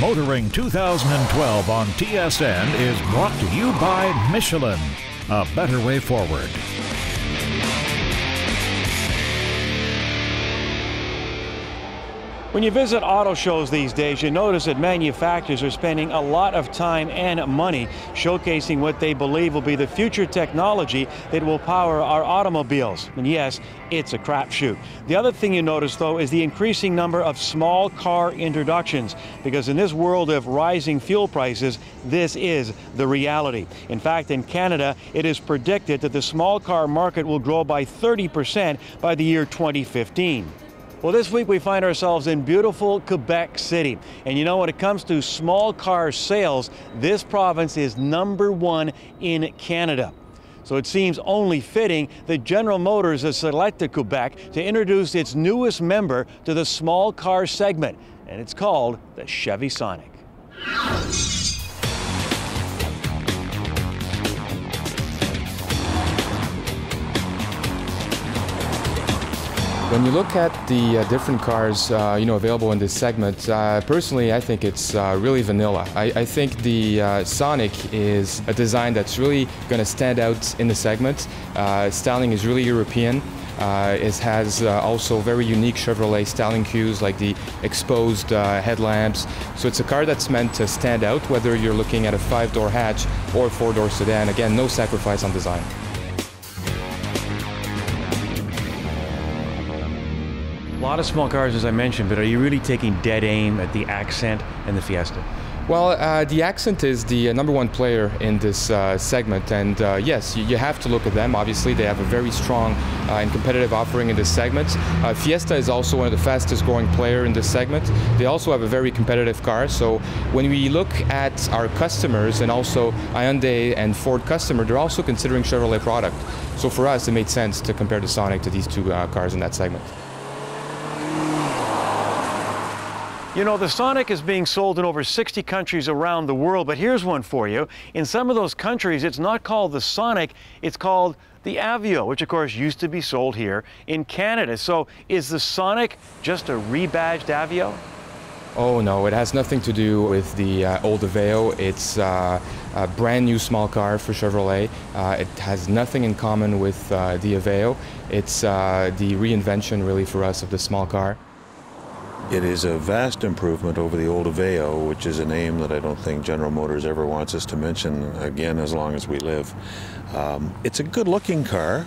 Motoring 2012 on TSN is brought to you by Michelin, a better way forward. When you visit auto shows these days, you notice that manufacturers are spending a lot of time and money showcasing what they believe will be the future technology that will power our automobiles. And yes, it's a crapshoot. The other thing you notice, though, is the increasing number of small car introductions, because in this world of rising fuel prices, this is the reality. In fact, in Canada, it is predicted that the small car market will grow by 30% by the year 2015. Well, this week we find ourselves in beautiful Quebec City. And you know, when it comes to small car sales, this province is #1 in Canada. So it seems only fitting that General Motors has selected Quebec to introduce its newest member to the small car segment, and it's called the Chevy Sonic. When you look at the different cars, available in this segment, personally, I think it's really vanilla. I think the Sonic is a design that's really going to stand out in the segment. Styling is really European. It has also very unique Chevrolet styling cues, like the exposed headlamps. So it's a car that's meant to stand out, whether you're looking at a 5-door hatch or a 4-door sedan. Again, no sacrifice on design. A lot of small cars, as I mentioned, but are you really taking dead aim at the Accent and the Fiesta? Well, the Accent is the #1 player in this segment, and yes, you have to look at them. Obviously, they have a very strong and competitive offering in this segment. Fiesta is also one of the fastest growing player in this segment. They also have a very competitive car, so when we look at our customers and also Hyundai and Ford customer, they're also considering Chevrolet product. So for us, it made sense to compare the Sonic to these two cars in that segment. You know, the Sonic is being sold in over 60 countries around the world, but here's one for you. In some of those countries, it's not called the Sonic, it's called the Aveo, which of course used to be sold here in Canada. So is the Sonic just a rebadged Aveo? Oh no, it has nothing to do with the old Aveo. It's a brand new small car for Chevrolet. It has nothing in common with the Aveo. It's the reinvention really for us of the small car. It is a vast improvement over the old Aveo, which is a name that I don't think General Motors ever wants us to mention again as long as we live. It's a good-looking car.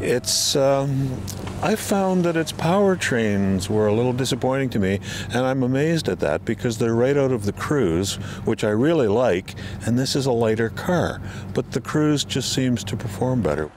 I found that its powertrains were a little disappointing to me, and I'm amazed at that because they're right out of the Cruze, which I really like, and this is a lighter car. But the Cruze just seems to perform better.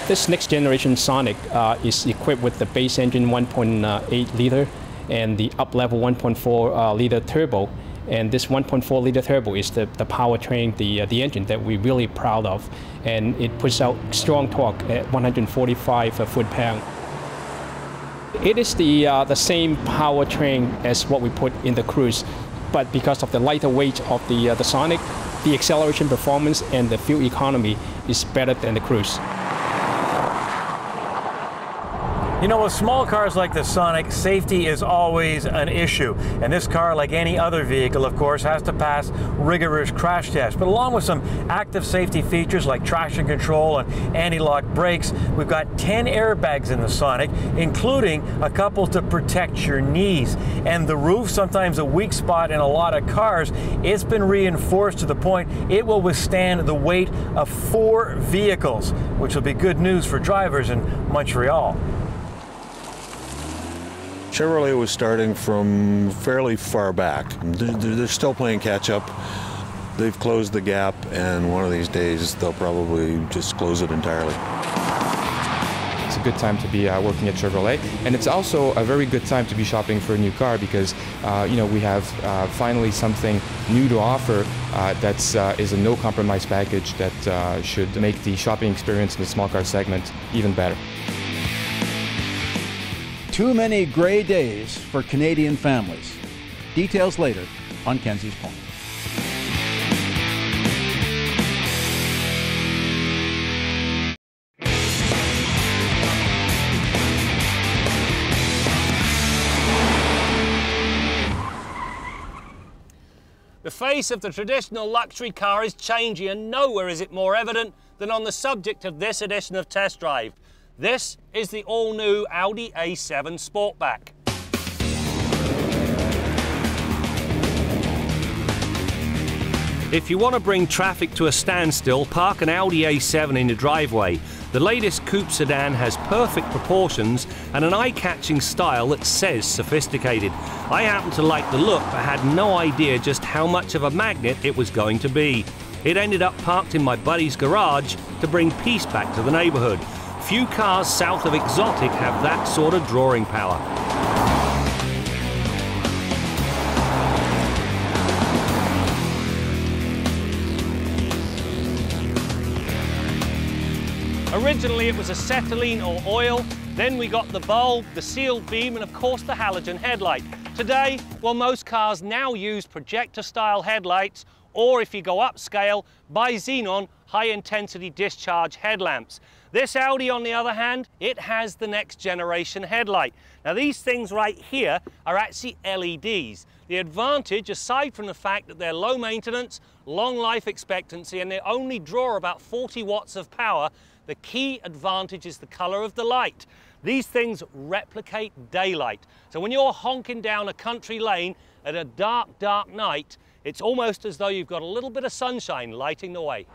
This next generation Sonic is equipped with the base engine 1.8 liter and the up-level 1.4 liter turbo. And this 1.4 liter turbo is the powertrain, the engine that we're really proud of. And it puts out strong torque at 145 foot-pound. It is the same powertrain as what we put in the Cruze, but because of the lighter weight of the Sonic, the acceleration performance and the fuel economy is better than the Cruze. You know, with small cars like the Sonic, safety is always an issue. And this car, like any other vehicle, of course, has to pass rigorous crash tests. But along with some active safety features like traction control and anti-lock brakes, we've got 10 airbags in the Sonic, including a couple to protect your knees. And the roof, sometimes a weak spot in a lot of cars, it's been reinforced to the point it will withstand the weight of 4 vehicles, which will be good news for drivers in Montreal. Chevrolet was starting from fairly far back. They're still playing catch-up. They've closed the gap, and one of these days they'll probably just close it entirely. It's a good time to be working at Chevrolet, and it's also a very good time to be shopping for a new car because we have finally something new to offer that is a no-compromise package that should make the shopping experience in the small car segment even better. Too many gray days for Canadian families. Details later on Kenzie's Point. The face of the traditional luxury car is changing, and nowhere is it more evident than on the subject of this edition of Test Drive. This is the all-new Audi A7 Sportback. If you want to bring traffic to a standstill, park an Audi A7 in your driveway. The latest coupe sedan has perfect proportions and an eye-catching style that says sophisticated. I happen to like the look, but had no idea just how much of a magnet it was going to be. It ended up parked in my buddy's garage to bring peace back to the neighborhood. Few cars south of exotic have that sort of drawing power. Originally it was acetylene or oil, then we got the bulb, the sealed beam, and of course the halogen headlight. Today, well, most cars now use projector-style headlights, or if you go upscale, by xenon high-intensity discharge headlamps. This Audi, on the other hand, it has the next generation headlight. Now these things right here are actually LEDs. The advantage, aside from the fact that they're low maintenance, long life expectancy, and they only draw about 40 watts of power, the key advantage is the color of the light. These things replicate daylight. So when you're honking down a country lane at a dark, dark night, it's almost as though you've got a little bit of sunshine lighting the way.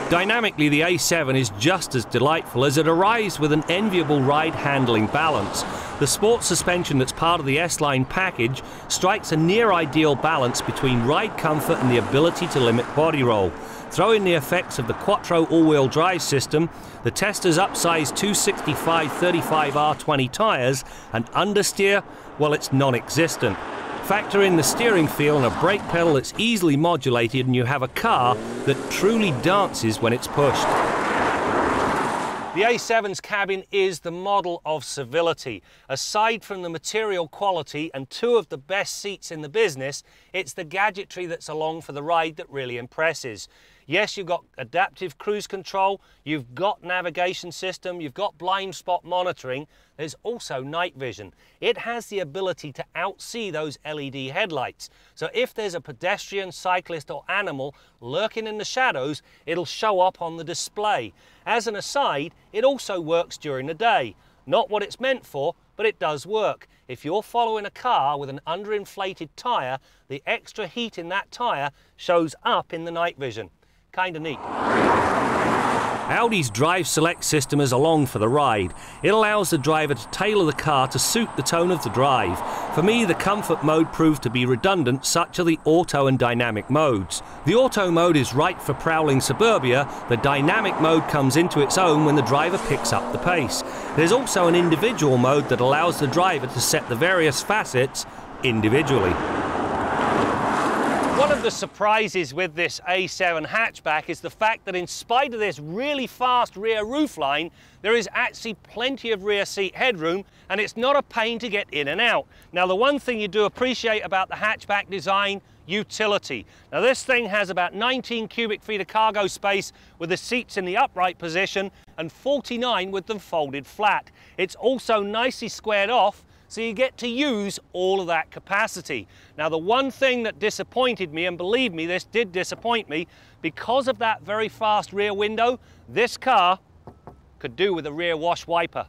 Dynamically, the A7 is just as delightful as it arrives with an enviable ride handling balance. The sport suspension that's part of the S-Line package strikes a near-ideal balance between ride comfort and the ability to limit body roll. Throw in the effects of the Quattro all-wheel drive system, the Tester's upsized 265/35R20 tyres, and understeer, well, it's non-existent. Factor in the steering feel and a brake pedal that's easily modulated, and you have a car that truly dances when it's pushed. The A7's cabin is the model of civility. Aside from the material quality and two of the best seats in the business, it's the gadgetry that's along for the ride that really impresses. Yes, you've got adaptive cruise control, you've got navigation system, you've got blind spot monitoring, there's also night vision. It has the ability to outsee those LED headlights. So if there's a pedestrian, cyclist or animal lurking in the shadows, it'll show up on the display. As an aside, it also works during the day. Not what it's meant for, but it does work. If you're following a car with an underinflated tyre, the extra heat in that tyre shows up in the night vision. Kinda neat. Audi's Drive Select system is along for the ride. It allows the driver to tailor the car to suit the tone of the drive. For me, the comfort mode proved to be redundant, such are the auto and dynamic modes. The auto mode is right for prowling suburbia. The dynamic mode comes into its own when the driver picks up the pace. There's also an individual mode that allows the driver to set the various facets individually. One of the surprises with this A7 hatchback is the fact that in spite of this really fast rear roofline, there is actually plenty of rear seat headroom, and it's not a pain to get in and out. Now, the one thing you do appreciate about the hatchback design, utility. Now, this thing has about 19 cubic feet of cargo space with the seats in the upright position and 49 with them folded flat. It's also nicely squared off, so you get to use all of that capacity. Now, the one thing that disappointed me, and believe me, this did disappoint me, because of that very fast rear window, this car could do with a rear wash wiper.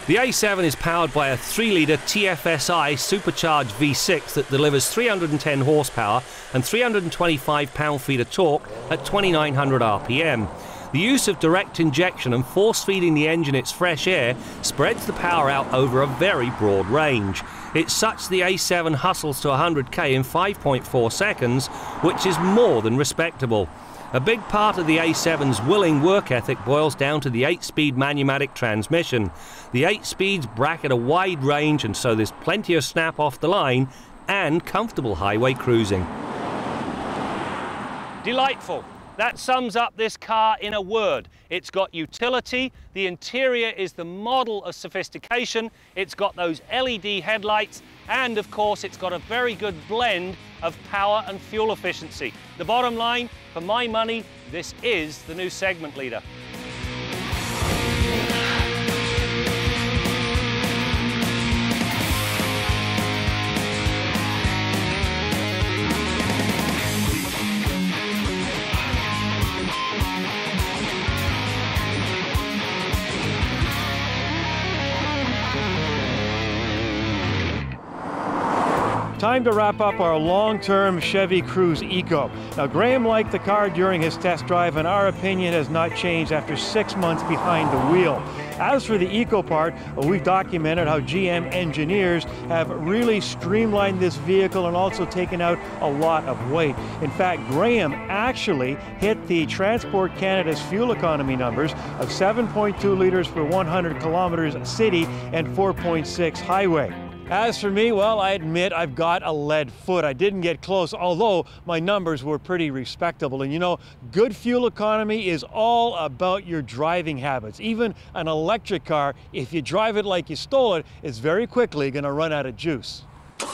The A7 is powered by a 3-litre TFSI supercharged V6 that delivers 310 horsepower and 325 pound-feet of torque at 2,900 RPM. The use of direct injection and force-feeding the engine its fresh air spreads the power out over a very broad range. It's such the A7 hustles to 100k in 5.4 seconds, which is more than respectable. A big part of the A7's willing work ethic boils down to the 8-speed manumatic transmission. The 8 speeds bracket a wide range, and so there's plenty of snap off the line and comfortable highway cruising. Delightful. That sums up this car in a word. It's got utility, the interior is the model of sophistication, it's got those LED headlights, and of course it's got a very good blend of power and fuel efficiency. The bottom line, for my money, this is the new segment leader. Time to wrap up our long-term Chevy Cruze Eco. Now, Graham liked the car during his test drive, and our opinion has not changed after 6 months behind the wheel. As for the Eco part, well, we've documented how GM engineers have really streamlined this vehicle and also taken out a lot of weight. In fact, Graham actually hit the Transport Canada's fuel economy numbers of 7.2 liters per 100 kilometers city and 4.6 highway. As for me, well, I admit I've got a lead foot. I didn't get close, although my numbers were pretty respectable. And you know, good fuel economy is all about your driving habits. Even an electric car, if you drive it like you stole it, it's very quickly going to run out of juice. The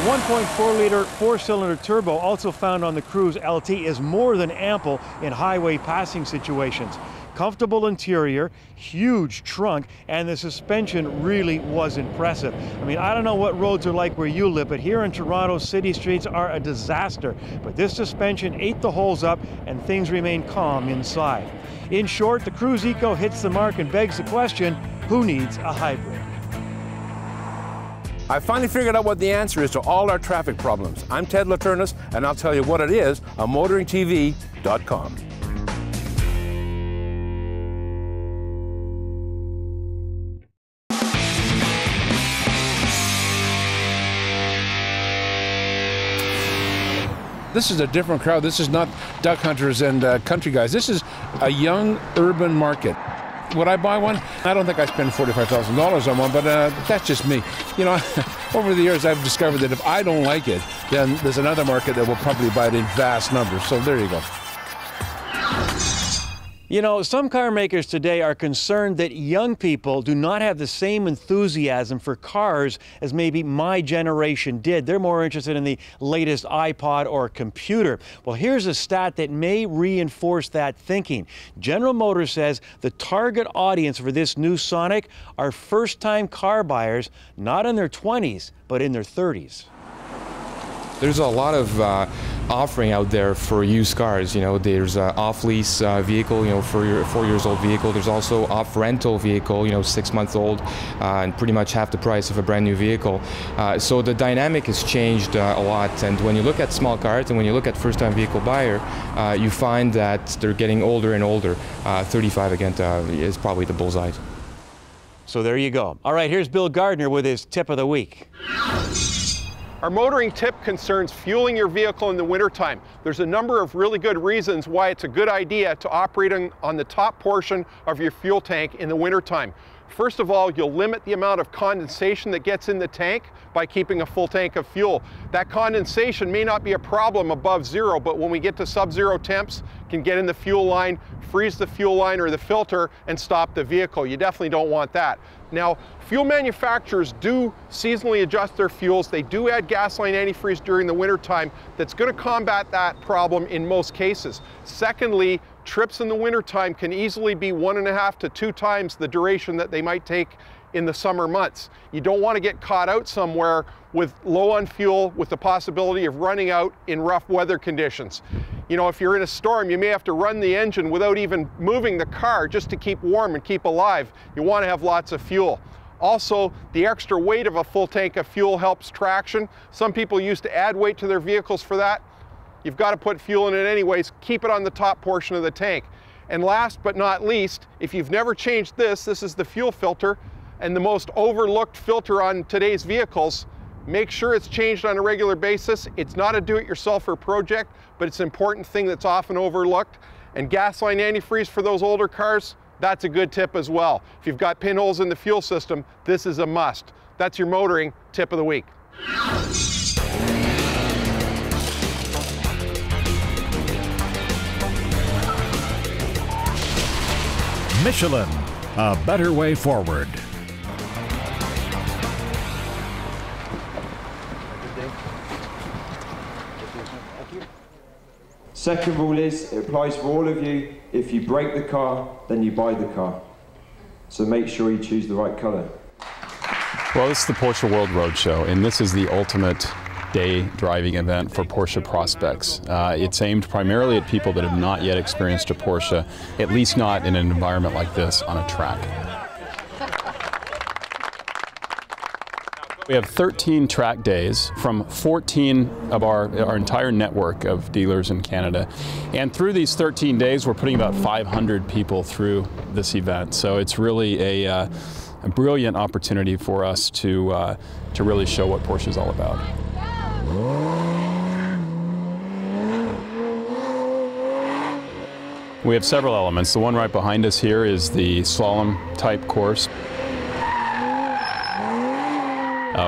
1.4-liter four-cylinder turbo, also found on the Cruze LT, is more than ample in highway passing situations. Comfortable interior, huge trunk, and the suspension really was impressive. I mean, I don't know what roads are like where you live, but here in Toronto, city streets are a disaster. But this suspension ate the holes up, and things remain calm inside. In short, the Cruze Eco hits the mark and begs the question, who needs a hybrid? I finally figured out what the answer is to all our traffic problems. I'm Ted Laturnis, and I'll tell you what it is on motoringtv.com. This is a different crowd. This is not duck hunters and country guys. This is a young urban market. Would I buy one? I don't think I spend $45,000 on one, but that's just me. You know, over the years I've discovered that if I don't like it, then there's another market that will probably buy it in vast numbers. So there you go. You know, some car makers today are concerned that young people do not have the same enthusiasm for cars as maybe my generation did. They're more interested in the latest iPod or computer. Well, here's a stat that may reinforce that thinking. General Motors says the target audience for this new Sonic are first-time car buyers, not in their 20s, but in their 30s. There's a lot of offering out there for used cars. You know, there's off-lease vehicle, you know, for your 4-year-old vehicle. There's also off-rental vehicle, you know, 6-month-old, and pretty much half the price of a brand new vehicle. So the dynamic has changed a lot. And when you look at small cars and when you look at first-time vehicle buyer, you find that they're getting older and older. 35 again is probably the bullseye. So there you go. All right, here's Bill Gardner with his tip of the week. Our motoring tip concerns fueling your vehicle in the wintertime. There's a number of really good reasons why it's a good idea to operate on the top portion of your fuel tank in the wintertime. First of all, you'll limit the amount of condensation that gets in the tank by keeping a full tank of fuel. That condensation may not be a problem above zero, but when we get to sub-zero temps, it can get in the fuel line, freeze the fuel line or the filter, and stop the vehicle. You definitely don't want that. Now, fuel manufacturers do seasonally adjust their fuels. They do add gasoline antifreeze during the winter time. That's going to combat that problem in most cases. Secondly, trips in the wintertime can easily be 1.5 to 2 times the duration that they might take in the summer months. You don't want to get caught out somewhere with low on fuel with the possibility of running out in rough weather conditions. You know, if you're in a storm, you may have to run the engine without even moving the car just to keep warm and keep alive. You want to have lots of fuel. Also, the extra weight of a full tank of fuel helps traction. Some people used to add weight to their vehicles for that. You've got to put fuel in it anyways. Keep it on the top portion of the tank. And last but not least, if you've never changed this is the fuel filter, and the most overlooked filter on today's vehicles. Make sure it's changed on a regular basis. It's not a do-it-yourselfer project, but it's an important thing that's often overlooked. And gasoline antifreeze for those older cars, that's a good tip as well. If you've got pinholes in the fuel system, this is a must. That's your motoring tip of the week. Michelin, a better way forward. Second rule is, it applies for all of you. If you break the car, then you buy the car. So make sure you choose the right color. Well, this is the Porsche World Roadshow, and this is the ultimate day driving event for Porsche prospects. It's aimed primarily at people that have not yet experienced a Porsche, at least not in an environment like this on a track. We have 13 track days from 14 of our entire network of dealers in Canada. And through these 13 days, we're putting about 500 people through this event. So it's really a brilliant opportunity for us to really show what Porsche is all about. We have several elements. The one right behind us here is the slalom type course.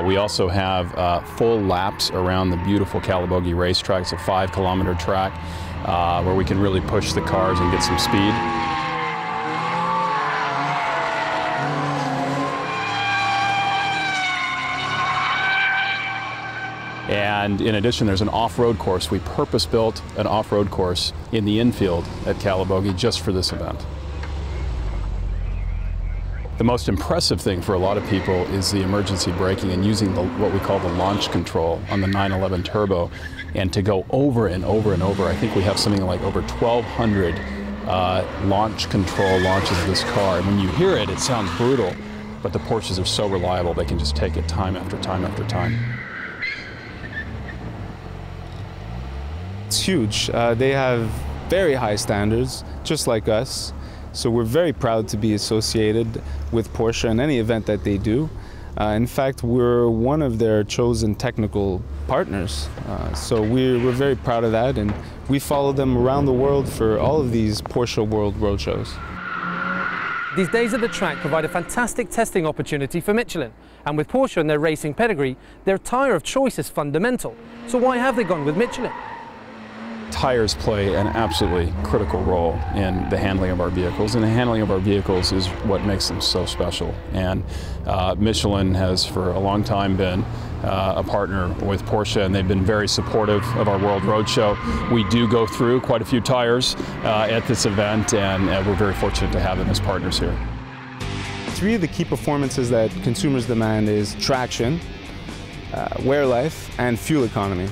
We also have full laps around the beautiful Calabogie racetrack. It's a 5-kilometer track where we can really push the cars and get some speed. And in addition, there's an off-road course. We purpose-built an off-road course in the infield at Calabogie just for this event. The most impressive thing for a lot of people is the emergency braking and using what we call the launch control on the 911 Turbo, and to go over and over and over. I think we have something like over 1,200 launch control launches of this car. And when you hear it, it sounds brutal, but the Porsches are so reliable they can just take it time after time after time. It's huge. They have very high standards, just like us. So we're very proud to be associated with Porsche in any event that they do. In fact, we're one of their chosen technical partners. So we're very proud of that, and we follow them around the world for all of these Porsche World Roadshows. These days at the track provide a fantastic testing opportunity for Michelin. And with Porsche and their racing pedigree, their tyre of choice is fundamental. So why have they gone with Michelin? Tires play an absolutely critical role in the handling of our vehicles, and the handling of our vehicles is what makes them so special. And Michelin has for a long time been a partner with Porsche, and they've been very supportive of our World Roadshow. We do go through quite a few tires at this event, and we're very fortunate to have them as partners here. Three of the key performances that consumers demand is traction, wear life, and fuel economy.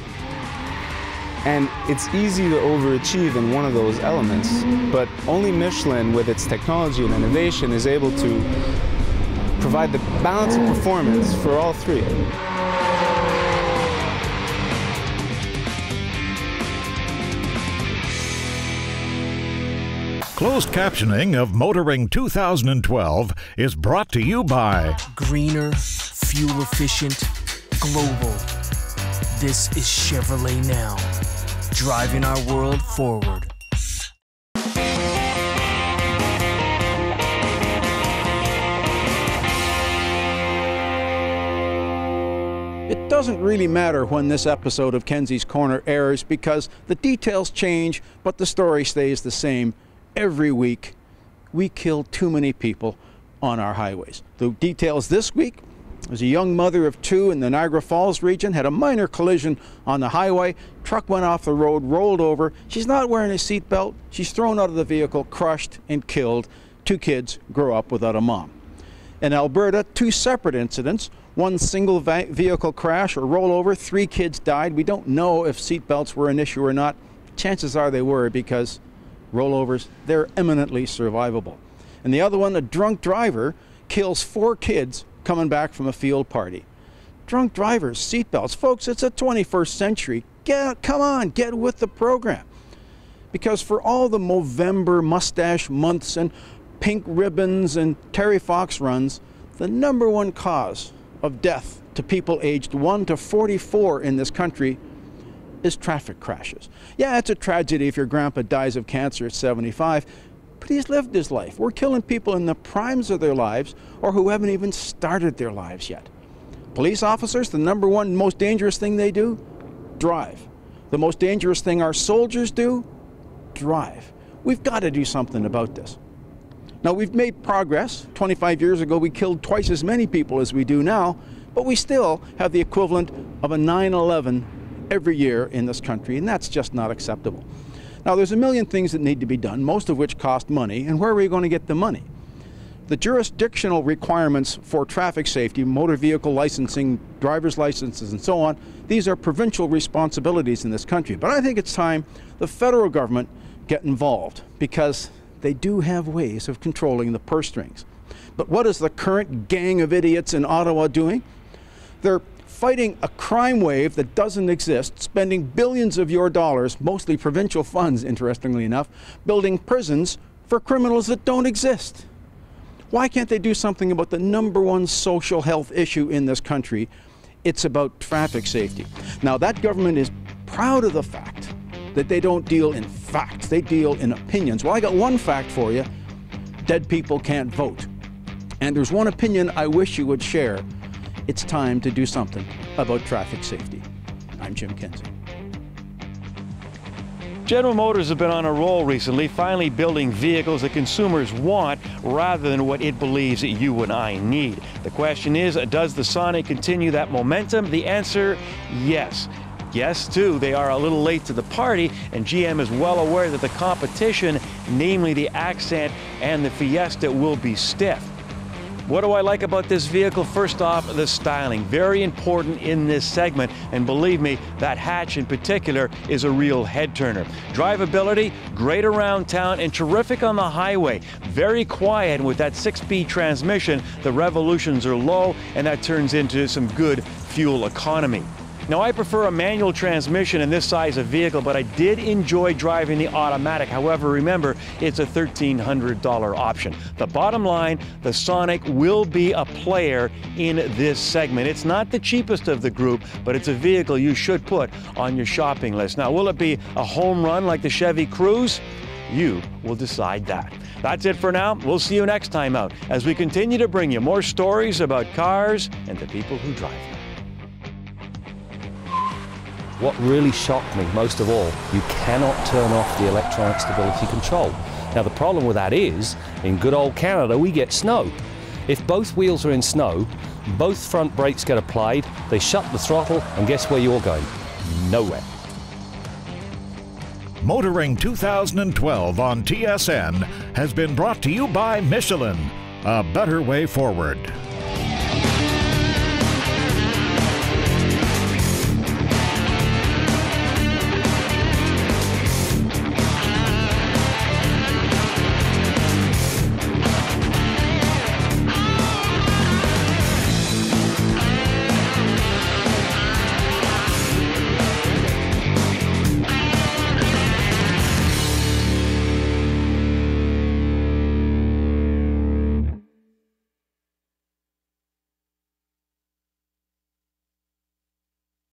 And it's easy to overachieve in one of those elements, but only Michelin, with its technology and innovation, is able to provide the balance of performance for all three. Closed captioning of Motoring 2012 is brought to you by Greener, fuel efficient, global. This is Chevrolet Now, driving our world forward. It doesn't really matter when this episode of Kenzie's Corner airs because the details change, but the story stays the same every week. We kill too many people on our highways. The details this week: there's a young mother of 2 in the Niagara Falls region, had a minor collision on the highway. Truck went off the road, rolled over. She's not wearing a seatbelt. She's thrown out of the vehicle, crushed and killed. 2 kids grow up without a mom. In Alberta, 2 separate incidents. One single vehicle crash or rollover. 3 kids died. We don't know if seatbelts were an issue or not. Chances are they were, because rollovers, they're eminently survivable. And the other one, a drunk driver kills 4 kids coming back from a field party. Drunk drivers, seatbelts. Folks, it's the 21st century. Come on, get with the program. Because for all the Movember mustache months and pink ribbons and Terry Fox runs, the #1 cause of death to people aged 1 to 44 in this country is traffic crashes. Yeah, it's a tragedy if your grandpa dies of cancer at 75, but he's lived his life. We're killing people in the primes of their lives or who haven't even started their lives yet. Police officers, the #1 most dangerous thing they do? Drive. The most dangerous thing our soldiers do? Drive. We've got to do something about this. Now, we've made progress. 25 years ago, we killed twice as many people as we do now, but we still have the equivalent of a 9/11 every year in this country, and that's just not acceptable. Now, there's a million things that need to be done, most of which cost money, and where are we going to get the money? The jurisdictional requirements for traffic safety, motor vehicle licensing, driver's licenses, and so on, these are provincial responsibilities in this country. But I think it's time the federal government get involved, because they do have ways of controlling the purse strings. But what is the current gang of idiots in Ottawa doing? They're fighting a crime wave that doesn't exist, spending billions of your dollars, mostly provincial funds, interestingly enough, building prisons for criminals that don't exist. Why can't they do something about the #1 social health issue in this country? It's about traffic safety. Now, that government is proud of the fact that they don't deal in facts, they deal in opinions. Well, I got one fact for you: dead people can't vote. And there's one opinion I wish you would share. It's time to do something about traffic safety. I'm Jim Kenzie. General Motors have been on a roll recently, finally building vehicles that consumers want rather than what it believes that you and I need. The question is, does the Sonic continue that momentum? The answer, yes. Yes, too, they are a little late to the party, and GM is well aware that the competition, namely the Accent and the Fiesta, will be stiff. What do I like about this vehicle? First off, the styling. Very important in this segment, and believe me, that hatch in particular is a real head-turner. Drivability, great around town, and terrific on the highway. Very quiet, and with that 6-speed transmission, the revolutions are low, and that turns into some good fuel economy. Now, I prefer a manual transmission in this size of vehicle, but I did enjoy driving the automatic. However, remember, it's a $1,300 option. The bottom line, the Sonic will be a player in this segment. It's not the cheapest of the group, but it's a vehicle you should put on your shopping list. Now, will it be a home run like the Chevy Cruze? You will decide that. That's it for now. We'll see you next time out as we continue to bring you more stories about cars and the people who drive them. What really shocked me most of all, you cannot turn off the electronic stability control. Now the problem with that is, in good old Canada, we get snow. If both wheels are in snow, both front brakes get applied, they shut the throttle, and guess where you're going? Nowhere. Motoring 2012 on TSN has been brought to you by Michelin, a better way forward.